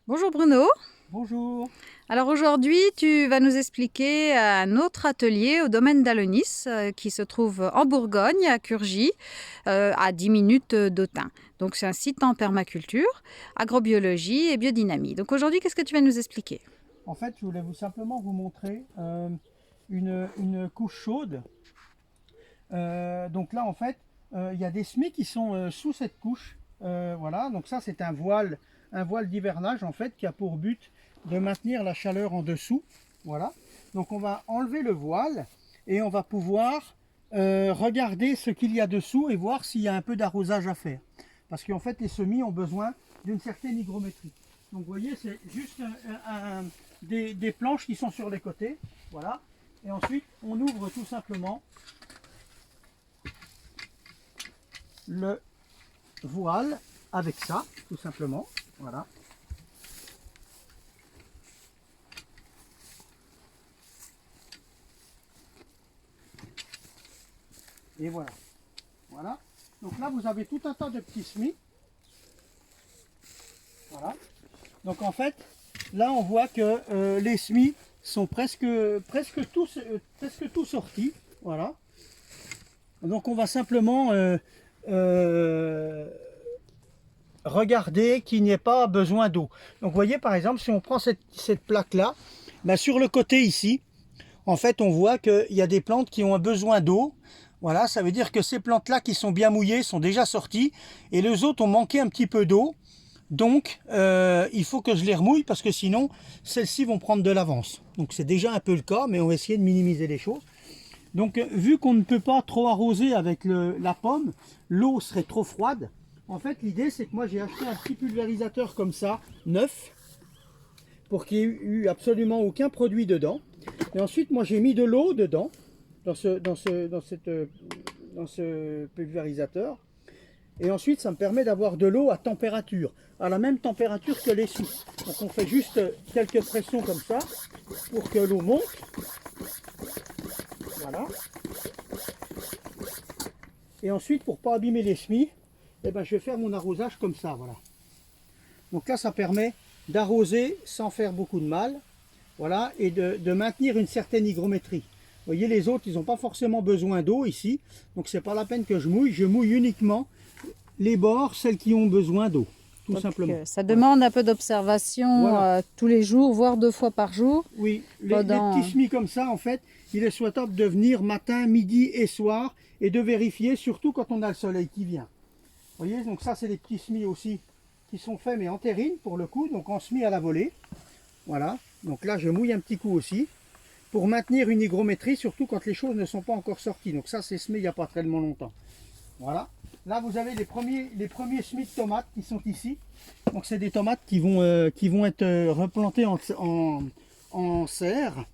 Bonjour Bruno. Bonjour. Alors aujourd'hui, tu vas nous expliquer un autre atelier au domaine d'Alonis qui se trouve en Bourgogne, à Curgy, à 10 minutes d'Autun. Donc c'est un site en permaculture, agrobiologie et biodynamie. Donc aujourd'hui, qu'est-ce que tu vas nous expliquer? En fait, je voulais simplement vous montrer une couche chaude. Donc là, en fait, il y a des semis qui sont sous cette couche. Voilà, donc ça, c'est un voile d'hivernage, en fait, qui a pour but de maintenir la chaleur en dessous. Voilà. Donc on va enlever le voile et on va pouvoir regarder ce qu'il y a dessous et voir s'il y a un peu d'arrosage à faire. Parce qu'en fait, les semis ont besoin d'une certaine hygrométrie. Donc vous voyez, c'est juste des planches qui sont sur les côtés. Voilà. Et ensuite, on ouvre tout simplement le voile avec ça, tout simplement. Voilà. Et voilà. Voilà. Donc là, vous avez tout un tas de petits semis. Voilà. Donc en fait, là, on voit que les semis sont presque tous sortis. Voilà. Donc on va simplement regarder qu'il n'y ait pas besoin d'eau. Donc vous voyez par exemple, si on prend cette plaque-là, ben, sur le côté ici, en fait on voit qu'il y a des plantes qui ont un besoin d'eau. Voilà, ça veut dire que ces plantes-là qui sont bien mouillées sont déjà sorties et les autres ont manqué un petit peu d'eau. Donc il faut que je les remouille parce que sinon celles-ci vont prendre de l'avance. Donc c'est déjà un peu le cas, mais on va essayer de minimiser les choses. Donc vu qu'on ne peut pas trop arroser avec la pomme, l'eau serait trop froide. En fait l'idée c'est que moi j'ai acheté un petit pulvérisateur comme ça, neuf, pour qu'il n'y ait eu absolument aucun produit dedans. Et ensuite moi j'ai mis de l'eau dedans, dans ce pulvérisateur. Et ensuite ça me permet d'avoir de l'eau à température, à la même température que les semis. Donc on fait juste quelques pressions comme ça, pour que l'eau monte. Voilà. Et ensuite, pour ne pas abîmer les semis, eh ben, je vais faire mon arrosage comme ça. Voilà. Donc là, ça permet d'arroser sans faire beaucoup de mal. Voilà, et de maintenir une certaine hygrométrie. Vous voyez, les autres, ils n'ont pas forcément besoin d'eau ici. Donc, c'est pas la peine que je mouille. Je mouille uniquement les bords, celles qui ont besoin d'eau. Tout simplement. Ça demande un peu d'observation Voilà. tous les jours, voire 2 fois par jour. Oui, les petits semis comme ça, en fait, il est souhaitable de venir matin, midi et soir et de vérifier, surtout quand on a le soleil qui vient. Vous voyez, donc ça, c'est des petits semis aussi qui sont faits, mais en terrine pour le coup, donc en semis à la volée. Voilà, donc là, je mouille un petit coup aussi pour maintenir une hygrométrie, surtout quand les choses ne sont pas encore sorties. Donc ça, c'est semé il n'y a pas tellement longtemps. Voilà. Là, vous avez les premiers semis de tomates qui sont ici. Donc c'est des tomates qui vont être replantées en serre.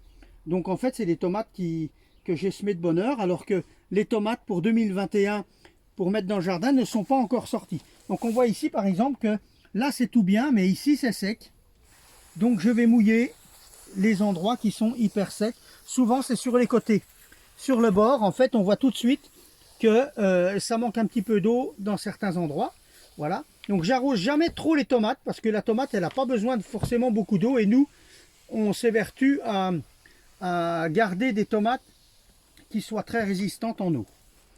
Donc en fait, c'est des tomates que j'ai semées de bonne heure, alors que les tomates pour 2021, pour mettre dans le jardin, ne sont pas encore sorties. Donc on voit ici par exemple que là c'est tout bien, mais ici c'est sec. Donc je vais mouiller les endroits qui sont hyper secs. Souvent c'est sur les côtés. Sur le bord, en fait, on voit tout de suite que ça manque un petit peu d'eau dans certains endroits. Voilà. Donc j'arrose jamais trop les tomates parce que la tomate elle n'a pas besoin de forcément beaucoup d'eau et nous on s'évertue à garder des tomates qui soient très résistantes en eau.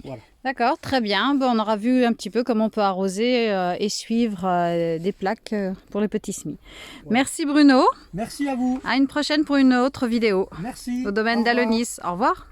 Voilà. D'accord, très bien. Bon, on aura vu un petit peu comment on peut arroser et suivre des plaques pour les petits semis. Voilà. Merci Bruno. Merci à vous. À une prochaine pour une autre vidéo Merci. au domaine Au revoir. d'Alonis. Au revoir.